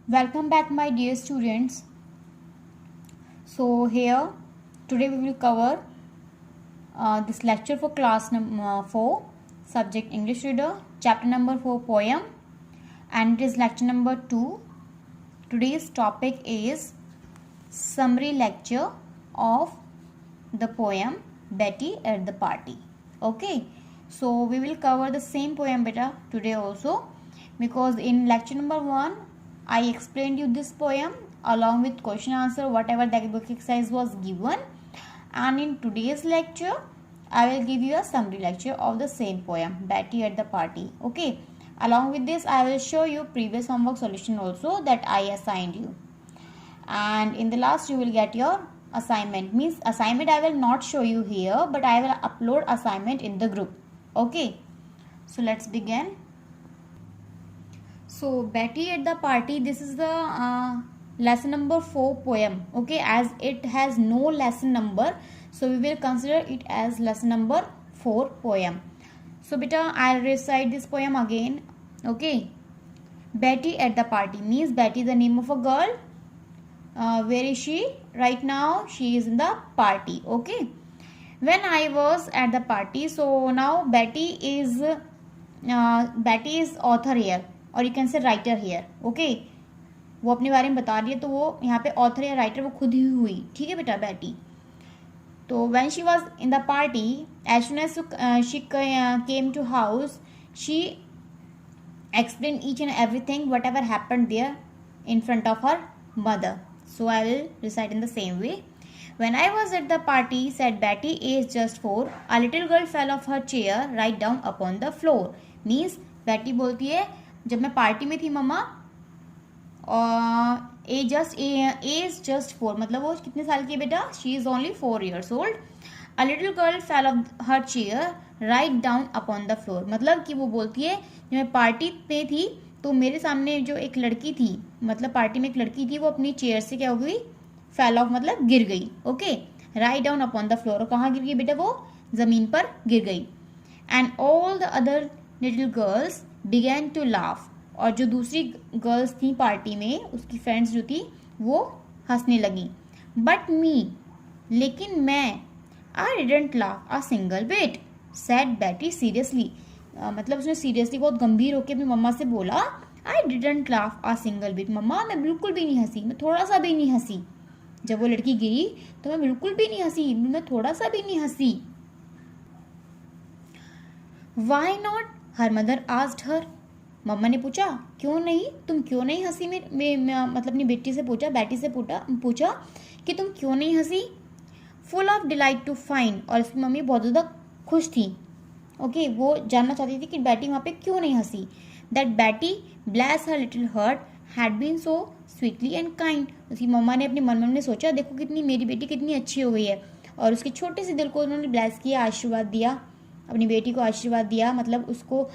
Welcome back, my dear students. So here today we will cover this lecture for class number 4, subject English reader, chapter number 4, poem, and it is lecture number 2. Today's topic is summary lecture of the poem Betty at the Party. Okay, so we will cover the same poem beta today also, because in lecture number 1 I explained you this poem along with question answer whatever the book exercise was given, and in today's lecture I will give you a summary lecture of the same poem Betty at the Party. Okay, along with this I will show you previous homework solution also that I assigned you, and in the last you will get your assignment. Means assignment I will not show you here, but I will upload assignment in the group. Okay, so let's begin. So Betty at the Party, this is the lesson number 4 poem. Okay, as it has no lesson number, so we will consider it as lesson number 4 poem. So beta, I'll recite this poem again. Okay, Betty at the Party means Betty is the name of a girl. Where is she right now? She is in the party. Okay, when I was at the party, so now Betty is author here, और you can say writer here. Okay, वो अपने बारे में बता रही है, तो वो यहाँ पे ऑथर या राइटर वो खुद ही हुई. ठीक है बेटा, बैटी. तो when she was in the party, as soon as she came to house, she explain each and everything whatever happened there in front of her mother. So I will recite in the same way. When I was at the party, said Betty, aged just 4, a little girl fell off her chair right down upon the floor. Means Betty बोलती है, जब मैं party में थी मम्मा, as just 4, मतलब वो कितने साल की है बेटा? She is only 4 years old. A little girl fell of her chair write down upon the floor. मतलब कि वो बोलती है जब मैं पार्टी पे थी तो मेरे सामने जो एक लड़की थी, मतलब पार्टी में एक लड़की थी, वो अपनी चेयर से क्या हो गई? फेल ऑफ मतलब गिर गई. Okay, write down upon the floor. और कहाँ गिर गई बेटा? वो जमीन पर गिर गई. And all the other little girls began to laugh. और जो दूसरी गर्ल्स थी पार्टी में, उसकी फ्रेंड्स जो थी, वो हंसने लगी. बट मी, लेकिन मैं, आई didn't laugh a single bit, said बेटी सीरियसली. मतलब उसने सीरियसली बहुत गंभीर होकर अपनी मम्मा से बोला, I didn't laugh a single bit. मम्मा मैं बिल्कुल भी नहीं हंसी, मैं थोड़ा सा भी नहीं हंसी. जब वो लड़की गिरी तो मैं बिल्कुल भी नहीं हंसी, मैं थोड़ा सा भी नहीं हंसी. Why not, her mother asked her. मम्मा ने पूछा क्यों नहीं, तुम क्यों नहीं हंसी? मतलब अपनी बेटी से पूछा, बेटी से पूछा कि तुम क्यों नहीं हंसी. Full of delight to find, और इसकी मम्मी बहुत ज़्यादा खुश थी. ओके, वो जानना चाहती थी कि बेटी वहाँ पे क्यों नहीं हंसी. That Betty bless her little heart had been so sweetly and kind. उसकी मम्मा ने अपने मन में सोचा, देखो कितनी मेरी बेटी कितनी अच्छी हो गई है. और उसके छोटे से दिल को उन्होंने ब्लेस किया, आशीर्वाद दिया, अपनी बेटी को आशीर्वाद दिया. मतलब उसको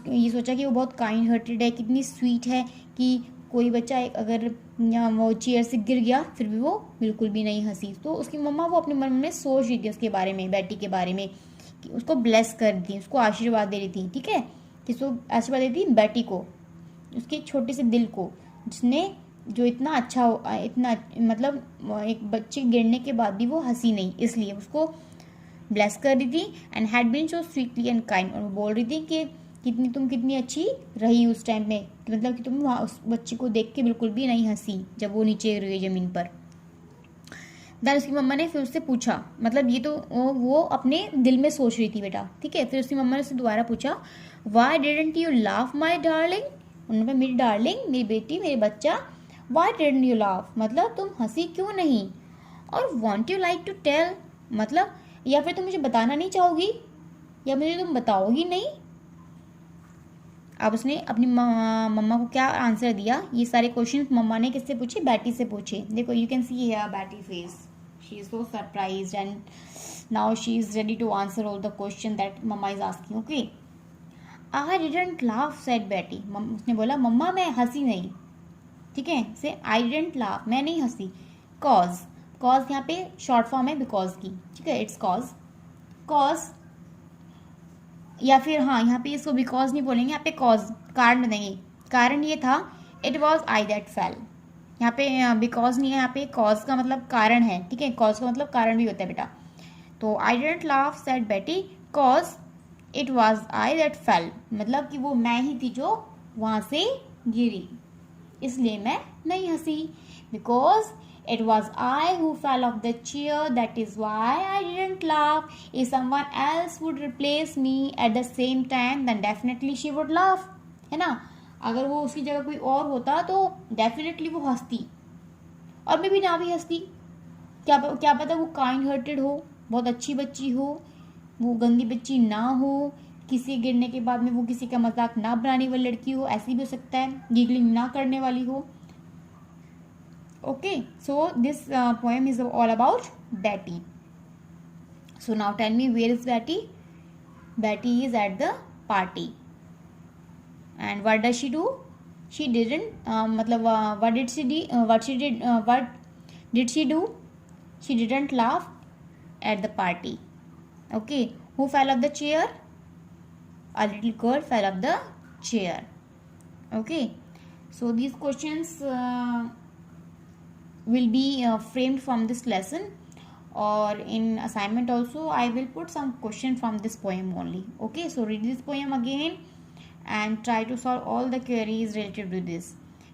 ये सोचा कि वो बहुत काइंड हार्टेड है, कितनी स्वीट है, कि कोई बच्चा अगर वो चेयर से गिर गया फिर भी वो बिल्कुल भी नहीं हंसी. तो उसकी मम्मा वो अपने मन में सोच रही थी उसके बारे में, बेटी के बारे में, कि उसको ब्लेस कर रही थी, उसको आशीर्वाद दे रही थी. ठीक है, किसको आशीर्वाद दे रही थी? बेटी को, उसके छोटे से दिल को, जिसने जो इतना अच्छा, इतना मतलब एक बच्चे गिरने के बाद भी वो हंसी नहीं, इसलिए उसको ब्लेस कर रही थी. And had been so sweetly and kind, और वो बोल रही थी कि तुम कितनी अच्छी रही उस टाइम में, मतलब कि तुम वहाँ उस बच्ची को देख के बिल्कुल भी नहीं हंसी जब वो नीचे गिर गई जमीन पर. देन उसकी मम्मा ने फिर उससे पूछा, मतलब ये तो वो अपने दिल में सोच रही थी बेटा. ठीक है, फिर उसकी मम्मा ने उससे दोबारा पूछा, Y didn't you laugh my darling. उन्होंने, मेरी डार्लिंग, मेरी बेटी, मेरे बच्चा, वाई डिडंट यू लाफ, मतलब तुम हंसी क्यों नहीं. और won't you like to tell, मतलब या फिर तुम मुझे बताना नहीं चाहोगी, या मुझे तुम बताओगी नहीं. अब उसने अपनी मम्मा को क्या आंसर दिया, ये सारे क्वेश्चन मम्मा ने किससे पूछे? बेटी से पूछे. देखो, you can see here Betty face, she is so surprised and now she is ready to answer all the question that mama is asking. Okay, I didn't laugh, said Betty. उसने बोला, मम्मा मैं हंसी नहीं. ठीक है, से आई डिडंट लाफ, मैं नहीं हंसी. कॉज, कॉज यहाँ पे शॉर्ट फॉर्म है बिकॉज की. ठीक है, इट्स कॉज. कॉज या फिर हाँ, यहाँ पे इसको बिकॉज नहीं बोलेंगे, यहाँ पे कॉज, कारण देंगे. कारण ये था it was I that fell. यहाँ पे बिकॉज नहीं है, यहाँ पे कॉज का मतलब कारण है, ठीक है, कॉज का मतलब कारण भी होता है बेटा। तो आई डिडंट लाफ सेड बेटी cause it was I that fell, मतलब कि वो मैं ही थी जो वहां से गिरी, इसलिए मैं नहीं हंसी। Because it was I who fell off the chair, that is why I didn't laugh. If someone else would replace me at the same time, then definitely she would laugh, है ना। अगर वो उसकी जगह कोई और होता तो डेफिनेटली वो हंसती, और मैं भी ना भी हंसती। क्या पता वो काइंड हार्टेड हो, बहुत अच्छी बच्ची हो, वो गंदी बच्ची ना हो, किसी गिरने के बाद में वो किसी का मजाक ना बनाने वाली लड़की हो, ऐसी भी हो सकता है, गिगलिंग ना करने वाली हो। Okay, so this poem is all about Betty. So now tell me, where is Betty? Betty is at the party. And what does she do? She didn't. What did she do? What did she do? She didn't laugh at the party. Okay. Who fell off the chair? A little girl fell off the chair. Okay. So these questions will be framed from this lesson, or in assignment also I will put some question from this poem only. Okay, so read this poem again and try to solve all the queries related to this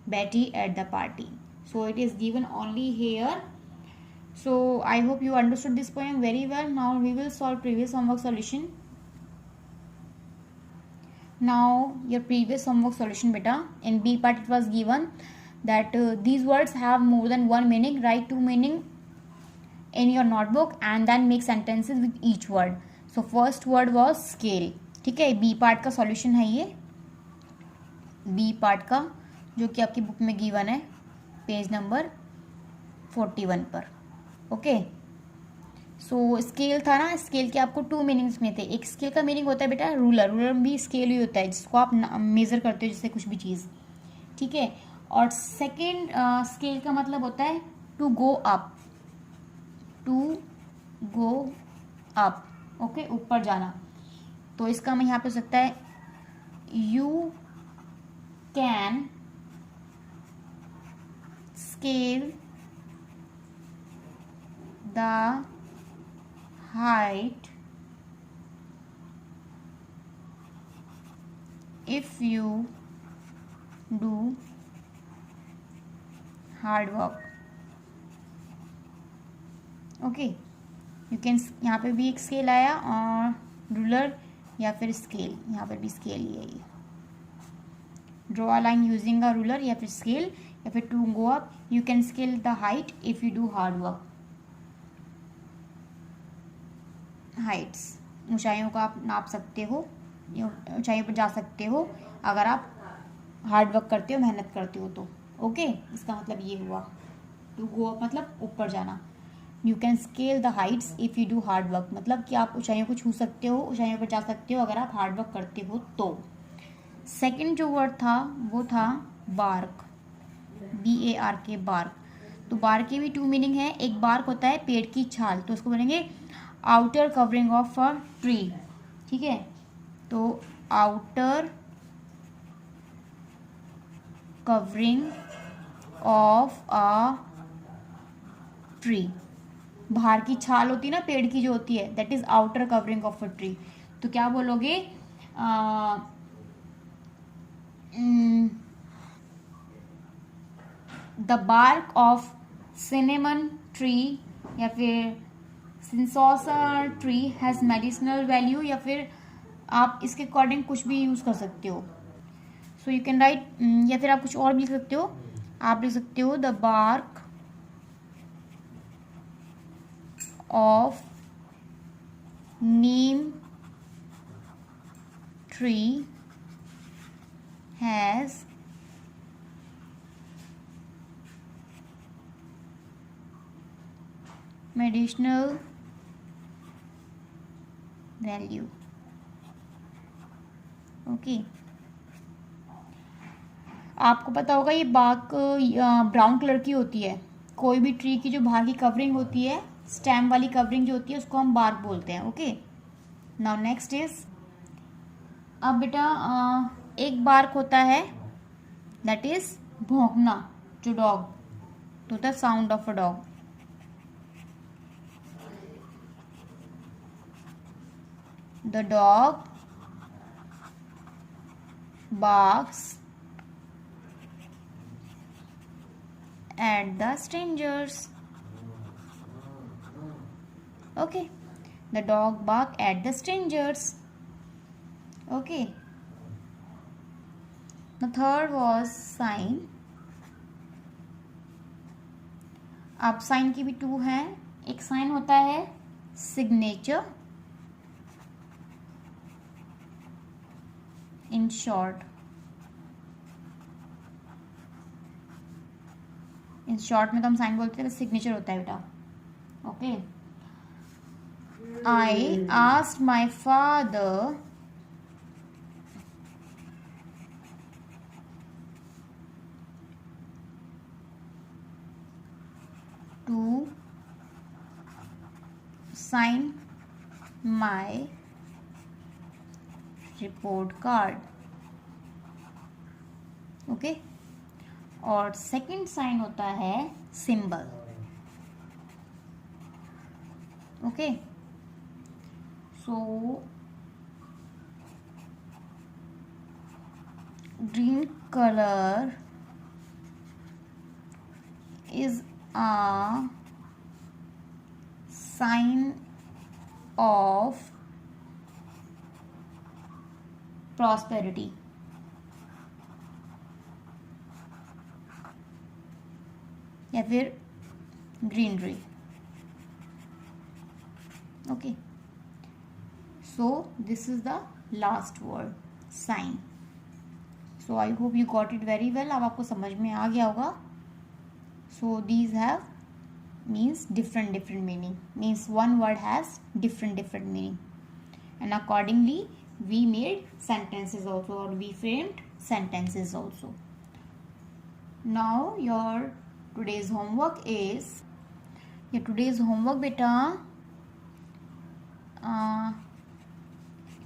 Betty at the party. So it is given only here. So I hope you understood this poem very well. Now we will solve previous homework solution. Now your previous homework solution beta, in B part it was given that these words have more than one meaning. Write two meaning in your notebook and then make sentences with each word. So first word was scale, ठीक है। B part का solution है ये, B part का, जो कि आपकी book में गिवन है पेज नंबर 41 पर। ओके, सो स्केल था ना, स्केल के आपको टू मीनिंग्स में थे। एक स्केल का मीनिंग होता है बेटा रूलर, रूलर भी स्केल ही होता है जिसको आप मेजर करते हो, जैसे कुछ भी चीज़, ठीक है। और सेकेंड स्केल का मतलब होता है to go up, to go up, okay, ऊपर जाना। तो इसका मैं यहाँ पे हो सकता है you can scale the height if you do hard work. Okay, you can, यहाँ पे भी एक स्केल आया, और रूलर या फिर स्केल, यहाँ पर भी स्केल ही है ये। Draw a line using a ruler या फिर स्केल, या फिर to go up, you can scale the height if you do hard work. Heights, ऊंचाइयों को आप नाप सकते हो, ऊंचाइयों पर जा सकते हो अगर आप हार्ड वर्क करते हो, मेहनत करते हो तो। ओके, इसका मतलब ये हुआ टू गो अप मतलब ऊपर जाना। You can scale the Heights if you do hard work, मतलब कि आप ऊंचाइयों को छू सकते हो, ऊंचाइयों पर जा सकते हो अगर आप हार्ड वर्क करते हो तो। सेकंड जो वर्ड था वो था बार्क, BARK, बार्क। तो बार्क के भी टू मीनिंग है। एक बार्क होता है पेड़ की छाल, तो उसको बोलेंगे outer covering of a tree, ठीक है। तो outer covering of a tree, बाहर की छाल होती है ना पेड़ की जो होती है, that is outer covering of a tree. तो क्या बोलोगे, the bark of cinnamon tree या फिर cinchona tree has medicinal value, या फिर आप इसके अकॉर्डिंग कुछ भी यूज कर सकते हो। सो यू कैन राइट, या फिर आप कुछ और भी लिख सकते हो, आप लिख सकते हो the bark of neem tree has medicinal value. Okay, आपको पता होगा ये बार्क ब्राउन कलर की होती है। कोई भी ट्री की जो बाहर की कवरिंग होती है, स्टेम वाली कवरिंग जो होती है, उसको हम बार्क बोलते हैं। ओके, नाउ नेक्स्ट इज, अब बेटा एक बार्क होता है दैट इज भौंकना, जो डॉग, तो the sound of a dog. The dog barks at the strangers. Okay, the dog bark at the strangers. Okay, the third was sign. अब sign की भी टू है. एक साइन होता है signature, in short. In short में तो हम साइन बोलते हैं, सिग्नेचर होता है बेटा. Okay. I asked my father to sign my report card. Okay. और सेकंड साइन होता है symbol. Okay. So green color is a sign of prosperity. या फिर greenery. Okay. So this is the last word, sign. So I hope you got it very well. अब आपको समझ में आ गया होगा. So these have means different meaning, means one word has different meaning, and accordingly we made sentences also, or we framed sentences also. Now your today's homework is, your today's homework beta,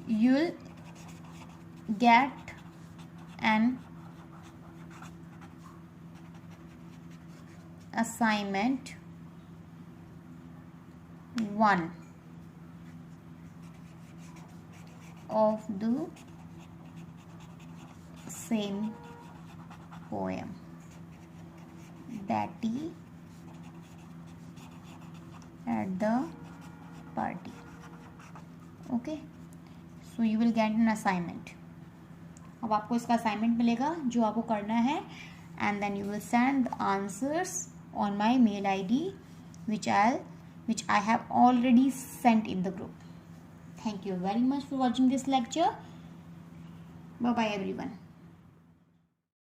you'll get an assignment 1 of the same poem, Betty at the party. Okay, so you will get an assignment. अब आपको इसका assignment मिलेगा जो आपको करना है, and then you will send the answers on my mail ID which I have already sent in the group. Thank you very much for watching this lecture. Bye bye everyone.